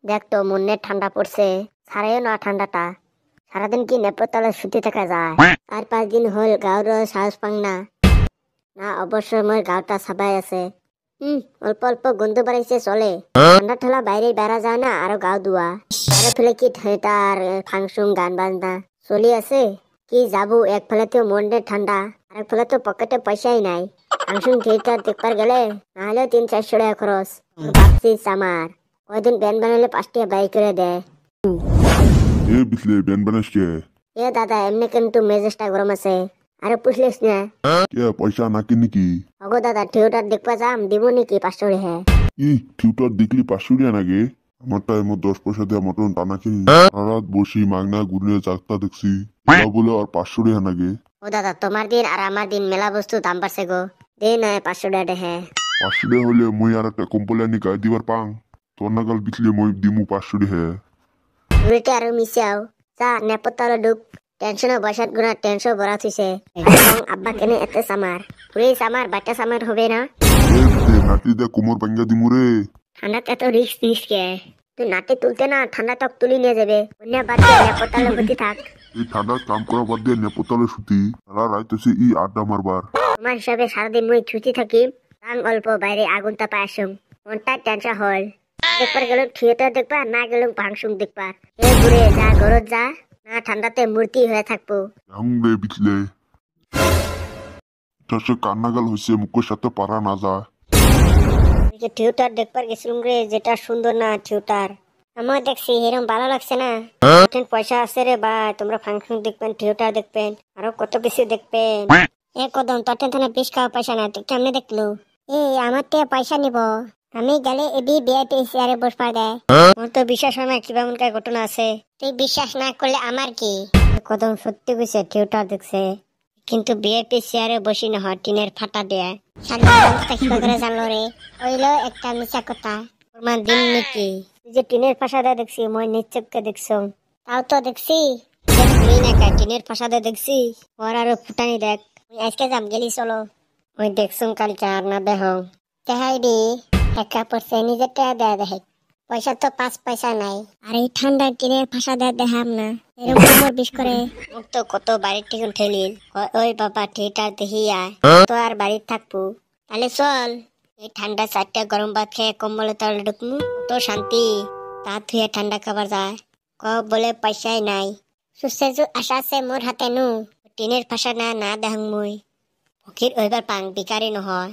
দেখ তো মনে ঠান্ডা পড়ছে, ছাড়াইও না ঠান্ডাটা। সারাদিন কি নেপতলে শুতে থাকা যায়? আর 5 দিন হল গাঁর সাহস পাং না। না অবশ্য মোর গাঁটা সাবাই আছে। অল্প অল্প গন্ধ বাড়াইছে চলে। ঠান্ডা ঠেলা বাইরে বেড়া যায় না, আরো গাও ধোয়া। আরো ফেলে কি থিয়েটার ফাংশন গান বাজনা চলি আছে। কি যাবো, এক ফেলেতেও মনে ঠান্ডা, আরেক ফেলে তো পকেটে পয়সাই নাই। ফাংশন থিয়েটার দেখবার গেলে না হলেও 300-400 টাকা খরচ। ভাবছিস আমার কয়দিন ব্যান্ড বানালে 5 টাকা ব্যয় করে দেয়। এ বিসলে ব্যান বানাস কে? এ দাদা এমনি কিন্তু মেজাজটা গরম আছে, আরো পুছলিস না। কে পয়সা নাকি নাকি? অগো দাদা থিয়েটার দেখবা যাম, দিব নাকি 500 টাকা? থিউটার দেখলি 500 টাকা নাকি? আমারটা এমন 10 পয়সা দেওয়া মটন টানা কিনি রাত বসি মাগনা ঘুরে যাত্রা দেখছি বলে আর 500 টাকা নাকি? ও দাদা তোমার দিন আর আমার দিন মেলা বস্তু দাম বাড়ছে গো। দে না 500 টাকা। হ্যাঁ 500 টাকা হলে মই আর একটা কম্পলানি গায়ে দিবার পাং। তোর নাগাল বিকলে মই দিমু 500 টাকা। উল্টে আরো মিশাও। যা নেপতালে ঢুক। টেনশনে বসাত গুনা টেনশন ভরা থইছে। আব্বা কেনে এতে সামার পুরে সামার বাচ্চা সামার হবে না? নাটি দে কোমর ভাঙ্গা দিমু রে। ঠান্ডাতে এত রিস্ক নিস কে? তুই নাটে তুলতে না ঠান্ডা তক তুলি নিয়ে যাবে। অন্য বাদ দিয়ে নেপতালে ভর্তি থাক। এই ঠান্ডা কাম করা বাদ দিয়ে নেপতালে শুতি সারা রাইতেছে আড্ডা মারবার। আমার হিসাবে সারাদিন মুই ছুটি থাকি, গান অল্প বাইরে আগুন তাপা আসুম, মনটা টেনশন হল। দেখবার গেলাম থিয়েটার দেখবা, না গেলাম ফাংশন দেখবা। এ ঘুরে যা ঘরত যা, না ঠান্ডাতে মূর্তি হয়ে থাকবো। রে বিকলে সে কান্নাগাল হয়েছে মুখের সাথে পারা না যায়। থিয়েটার দেখবার গেছিলাম রে, যেটা সুন্দর না থিয়েটার। আমার দেখছি এরকম ভালো লাগছে না। পয়সা আছে রে বা, তোমরা ফাংশন দেখবেন, থিয়েটার দেখবেন, আরো কত কিছু দেখবেন। এ কদম তোর টেনশনে বিষ খাওয়া পয়সা না, তুই কেমনে দেখলু? আমার থেকে পয়সা নিব, আমি গেলে এবি বিআইপি চেয়ারে বসবার দেয়। মোর তো বিশ্বাস হয় না কিবা মনকার ঘটনা আছে। তুই বিশ্বাস না করলে আমার কি? কদম সত্যি কইছে, থিয়েটার দেখছে, কিন্তু বিআইপি চেয়ারে বসি না, হয় টিনের ফাটা দেয়। জানলো রে, ওইলো একটা মিছা কথা। প্রমাণ দিন নাকি? তুই যে টিনের ফাঁসাদা দেখছি, মই নিশ্চয়কে দেখছো। তাও তো দেখছি, টিনের ফাঁসাদা দেখছি। ওর আরো ফুটানি দেখ। আজকে যাম, গেলি চলো। ওই দেখছুম কালকে আর না দেহ দেখাইবি। একা পড়ছে নিজের টাকা দেয়া দেখে, পয়সা তো 5 পয়সা নাই। আর এই ঠান্ডার টিনের ফাঁসা দেয়া দেখাম না, এরকম কোমর বিষ করে। মুখ তো কত বাড়ির টিকুন ঠেলিল। ওই বাবা থিয়েটার দেখি আয়, তো আর বাড়ির থাকবো। তাহলে চল, এই ঠান্ডা 4টা গরম ভাত খেয়ে কম্বলে তলে ঢুকমু, তো শান্তি। তা থুয়ে ঠান্ডা খাবার যায়। বলে পয়সাই নাই। সুস্থ আশা আছে মোর হাতে নু, টিনের ফাঁসা না না দেখাং মুই। ফকির ওইবার পাং, বিকারি নহয়।